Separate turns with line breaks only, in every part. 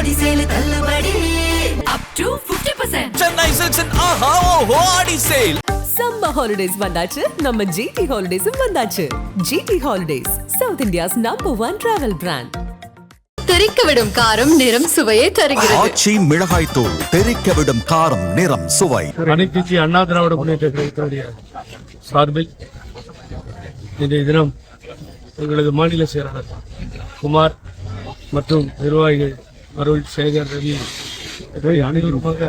ஆடி sale தள்ளுபடி up to 50%.
Chennai Silks and Aha Oho Adi Sale.
Summer holidays வந்தாச்சு, நம்ம GT Holidays வந்தாச்சு. GT Holidays, South India's #1 travel brand.
தெரிக்கவிடும் காரம் நிறம் சுவையை தருகிறது.
ஆச்சி மிளகாய் தூள் தெரிக்கவிடும் காரம் நிறம் சுவை.
அனைத்து அண்ணா திராவிட முன்னேற்ற கழகத்துடைய சார்பில் இன்றைய தினம் எங்களது மாநில செயலாளர் குமார் மற்றும் நிர்வாகிகள் அருள் சேகர் ரவி அனைவருமாக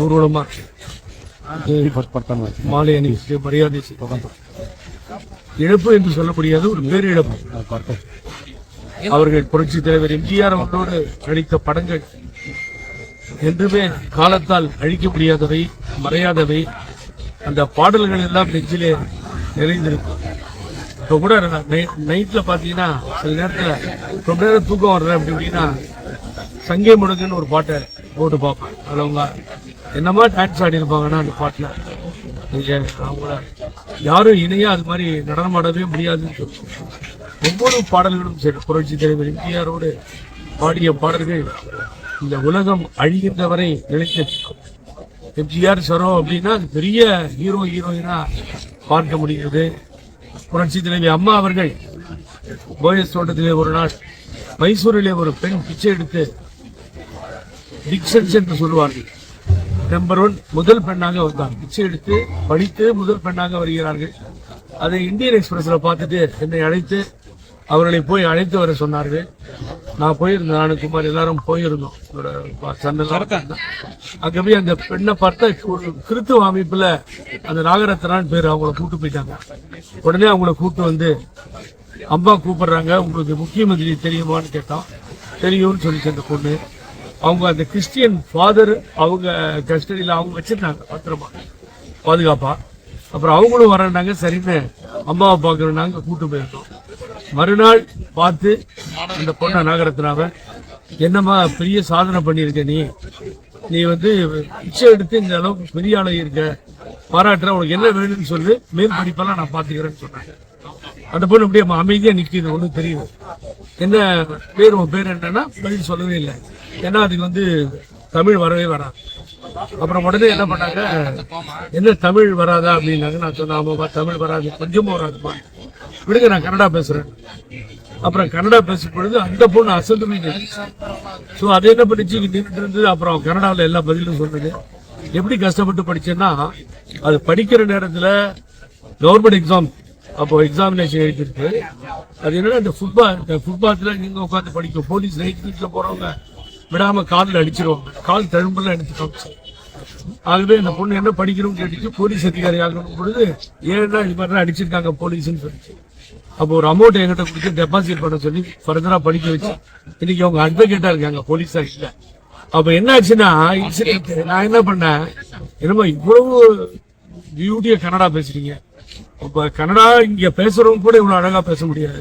ஊர்வலமாக மாலை அணிவித்து மரியாதை இழப்பு என்று சொல்ல முடியாது, ஒரு பேரிழப்பு. அவர்கள் புரட்சி தலைவர் எம்ஜிஆர் அவர்களோடு நடித்த படங்கள் என்றுமே காலத்தால் அழிக்க முடியாதவை, மறையாதவை. அந்த பாடல்கள் எல்லாம் நெஞ்சிலே நிறைந்திருக்கும். இப்போ கூட நைட்ல பாத்தீங்கன்னா சில நேரத்துல ரொம்ப நேரம் தூக்கம் வர்றேன் அப்படின்னா சங்கே முடங்குன்னு ஒரு பாட்டை போட்டு பார்ப்பேன். அதில் அவங்க என்னமா டான்ஸ் ஆடி இருப்பாங்கன்னா அந்த பாட்டில் அவங்கள யாரும் இணையா அது மாதிரி நடனம் ஆடவே முடியாதுன்னு சொல்லுவோம். ஒவ்வொரு பாடல்களும் சரி, புரட்சி தலைவர் எம்ஜிஆரோடு பாடிய பாடல்கள் இந்த உலகம் அழிகின்ற வரை நிலைத்திருக்கும். எம்ஜிஆர் சரோ அப்படின்னா அது பெரிய ஹீரோயினா பார்க்க முடிகிறது. புரட்சி தலைவி அம்மா அவர்கள் போயஸ் தோட்டத்திலே ஒரு நாள் மைசூரிலே ஒரு பெண் பிச்சை எடுத்து டிக்ஷன்ஸ் என்று சொல்லுவார்கள், நம்பர் 1 முதல் பெண்ணாக வந்தாங்க. பிச்சை எடுத்து படித்து முதல் பெண்ணாக வருகிறார்கள். அதை இந்தியன் எக்ஸ்பிரஸ்ல பார்த்துட்டு என்னை அழைத்து அவர்களை போய் அழைத்து வர சொன்னார்கள். நான் போயிருந்தேன், நானு குமார் எல்லாரும் போயிருந்தோம். அங்க போய் அந்த பெண்ணை பார்த்தா ஒரு கிறித்துவ அமைப்புல அந்த நாகரத்னான்னு பேர், அவங்கள கூட்டு போயிட்டாங்க. உடனே அவங்கள கூட்டு வந்து அம்மா கூப்பிடுறாங்க, உங்களுக்கு முக்கிய மந்திரி தெரியுமான்னு கேட்டோம். தெரியும்னு சொல்லிச்சு அந்த பொண்ணு. அவங்க அந்த கிறிஸ்டியன் ஃபாதர் அவங்க கஸ்டடியில் அவங்க வச்சிருந்தாங்க பத்திரமா பாதுகாப்பா. அப்புறம் அவங்களும் வரேன்னாங்க. சரின்னு அம்மாவை பார்க்கறனாங்க கூட்டு போயிருந்தோம். மறுநாள் பார்த்து அந்த பொண்ணை நாகரத்னாவை, என்னம்மா பெரிய சாதனை பண்ணியிருக்க நீ வந்து பிச்சை எடுத்து இந்த அளவுக்கு பெரிய ஆளை இருக்க, பாராட்டுற, உனக்கு என்ன வேணும்னு சொல்லு, மேல் படிப்பெல்லாம் நான் பாத்துக்கிறேன்னு சொன்னாங்க. அந்த பொண்ணு அப்படியே அமைதியா நிக்குது, ஒன்றும் தெரியுது. என்ன பேர், உன் பேர் என்னன்னா பதில் சொல்லவே இல்லை. ஏன்னா அதுக்கு வந்து தமிழ் வரவே வராது. அப்புறம் உடனே என்ன பண்ணாங்க, என்ன தமிழ் வராதா அப்படின்னாங்க. நான் சொன்னேன், ஆமாப்பா தமிழ் வராது, கொஞ்சமும் வராதுப்பா, விடுங்க நான் கன்னடா பேசுறேன். அப்புறம் கன்னடா பேசும் பொழுது அந்த பொண்ணு அசந்து ஸோ அதை என்ன பண்ணிச்சு, நின்றுட்டு இருந்தது. அப்புறம் கன்னடாவில் எல்லா பதிலும் சொன்னது. எப்படி கஷ்டப்பட்டு படிச்சேன்னா, அது படிக்கிற நேரத்தில் கவர்மெண்ட் எக்ஸாம், அப்போ எக்ஸாமினேஷன் எழுதிருக்கு. அது என்னன்னா இந்த ஃபுட்பாத்தில் நீங்க உட்காந்து படிக்கும். போலீஸ் நைட் வீட்டில் போறவங்க விடாம காலில் அடிச்சிருவாங்க, கால் தழும்பெல்லாம் எடுத்துக்காங்க. ஆகவே இந்த பொண்ணு என்ன படிக்கணும்னு கேட்டுச்சு. போலீஸ் அதிகாரி ஆகணும் பொழுது ஏன்னா இது மாதிரிலாம் அடிச்சிருக்காங்க போலீஸ்ன்னு சொல்லிச்சு. அப்போ ஒரு அமௌண்ட் என்கிட்ட கொடுத்து டெபாசிட் பண்ண சொல்லி ஃபர்தரா படிக்க வச்சு இன்னைக்கு அவங்க அட்வொகேட்டா இருக்காங்க, போலீஸா இல்ல. அப்ப என்ன ஆச்சுன்னா இன்சிடென்ட், நான் என்ன பண்ணேன், என்னமோ இவ்வளவு பியூட்டியா கன்னடா பேசுறீங்க, இப்ப கன்னடா இங்க பேசுறவங்க கூட இவ்வளவு அழகா பேச முடியாது,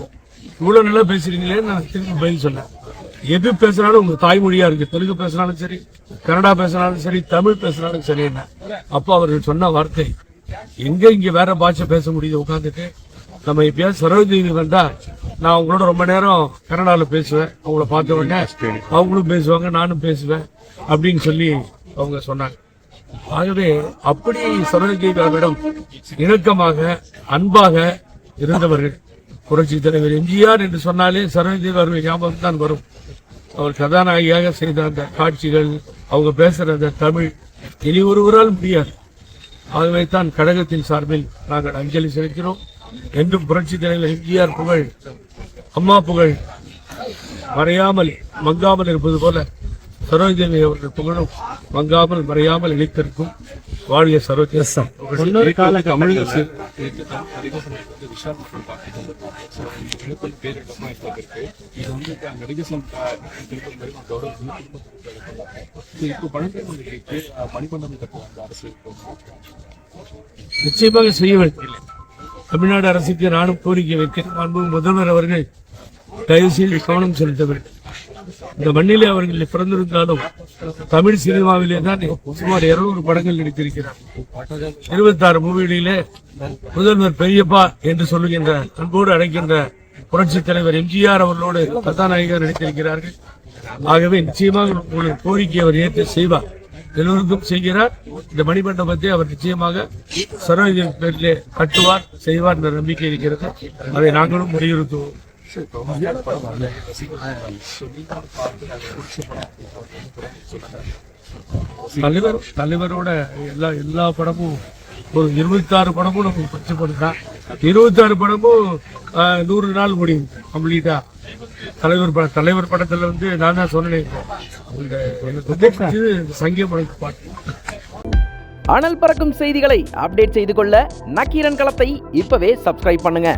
இவ்வளவு நல்லா பேசுறீங்களேன்னு நான் திரும்பி பதில் சொன்னேன். எது பேசினாலும் உங்க தாய்மொழியா இருக்கு, தெலுங்கு பேசினாலும் சரி, கன்னடா பேசினாலும் சரி, தமிழ் பேசினாலும் சரி. என்ன அப்போ அவர்கள் சொன்ன வார்த்தை, எங்க இங்க வேற பாஷை பேச முடியுது உட்காந்துட்டு, நம்ம எப்பயாவது சரோஜினி வந்தா நான் அவங்களோட ரொம்ப நேரம் கன்னடால பேசுவேன், அவங்கள பார்த்த உடனே அவங்களும் பேசுவாங்க, நானும் பேசுவேன் அப்படின்னு சொல்லி அவங்க சொன்னாங்க. ஆகவே அப்படி சரோஜினி அவரிடம் இணக்கமாக அன்பாக இருந்தவர்கள். புரட்சி தலைவர் எம்ஜிஆர் என்று சொன்னாலே சரோஜினி அவர்கள் ஞாபகம் தான் வரும். அவர் கதாநாயகியாக செய்த அந்த காட்சிகள், அவங்க பேசுற அந்த தமிழ் இனி ஒருவரால் முடியாது. ஆகவே தான் கழகத்தின் சார்பில் நாங்கள் அஞ்சலி செலுத்தினோம். என்றும் புரட்சி தலைவர் எம்ஜிஆர் புகழ், அம்மா புகழ் மறையாமல் மங்காமல் இருப்பது போல சரோஜினி அவர்கள் புகழும் மங்காமல் மறையாமல் இழைத்திருக்கும். வாழிய சரோஜினி. நிச்சயமாக செய்ய வேண்டிய தமிழ்நாடு அரசுக்கு நானும் கோரிக்கை வைக்கிறேன். அன்பு முதல்வர் அவர்கள் தயவு செய்து கவனம் செலுத்த வேண்டும். இந்த மண்ணிலே அவர்கள் பிறந்திருந்தாலும் தமிழ் சினிமாவிலே தான் சுமார் 200 படங்கள் நடித்திருக்கிறார். 26 மூவிகளிலே முதல்வர் பெரியப்பா என்று சொல்லுகின்ற அன்போடு அழைக்கின்ற புரட்சி தலைவர் எம்ஜிஆர் அவர்களோடு கதாநாயகர் நடித்திருக்கிறார்கள். ஆகவே நிச்சயமாக உங்களுக்கு கோரிக்கை அவர் ஏற்று செய்வார், எல்லோருக்கும் செய்கிறார். இந்த மணிமண்டபத்தை அவர் நிச்சயமாக சரோஜி பேரிலே கட்டுவார், செய்வார் என்ற நம்பிக்கை இருக்கிறது. அதை நாங்களும் வலியுறுத்துவோம். தலைவரோட எல்லா படமும் ஒரு 26 படமும் நம்ம பச்சை படம் 26 படமும் 100 நாள் முடியும் கம்ப்ளீட்டா. தலைவர் படத்துல வந்து நான் தான் சொன்னேன், சங்கிய படம் பாட்டு.
அனல் பறக்கும் செய்திகளை அப்டேட் செய்து கொள்ள நக்கீரன் களத்தை இப்பவே சப்ஸ்கிரைப் பண்ணுங்க.